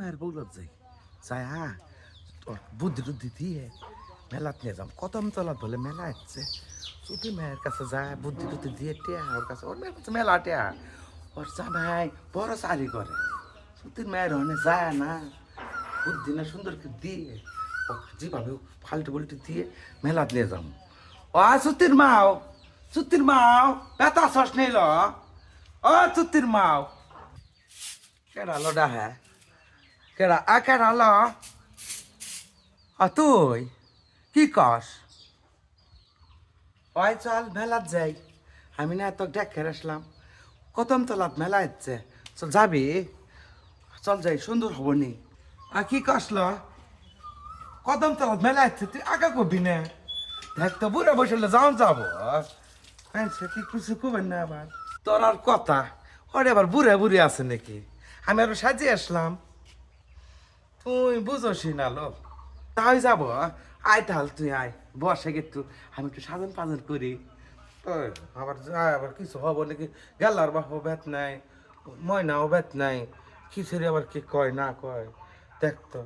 মায়ের বৌলত যাই যাই হ্যাঁ তোর বুদ্ধি টুদ্ধি দিয়ে মেলাত নিয়ে যাম কদম তলাত বলে মেলা হচ্ছে যদি মায়ের কাছে যায় বুদ্ধি টুদ্ধি দিয়ে টেয়া ওর কাছে ওর মায়ের কাছে মেলা টেয়া ওর জামাই বড় চারি করে সত্যি মায়ের হনে যায় না বুদ্ধি না সুন্দর করে দিয়ে ও যেভাবে ফাল্টু বল্টু দিয়ে মেলাত নিয়ে যাম ও সুতির মাও বেতা সস নিল ও সুতির মাও কেডালো ডাহে কেডালো তুই কি কস ওই চল মেলাত যাই আমি না তো দেখে আসলাম কদম তলাত মেলা হচ্ছে চল যাবি চল যাই সুন্দর হব নি আর কি কসল কদম তলাত মেলা হচ্ছে তুই আগে করবি না দেখ তো বুড়ে বসলে যাবো কি কিছু করবেন না আবার তোর আর কথা ওরে আবার বুড়ে আছে নাকি আমি আরো সাজিয়ে আসলাম তুই বুঝোসি না লোক তাই যাবো আয় তাহলে তুই আয় বসে গেতু আমি একটু সাজন পাজন করি ওই আবার যায় আবার কিছু হবো নাকি গেলার বাহো বেত নাই ময়নাও বেত নাই খিচুড়ি আবার কি কয় না কয় দেখ তো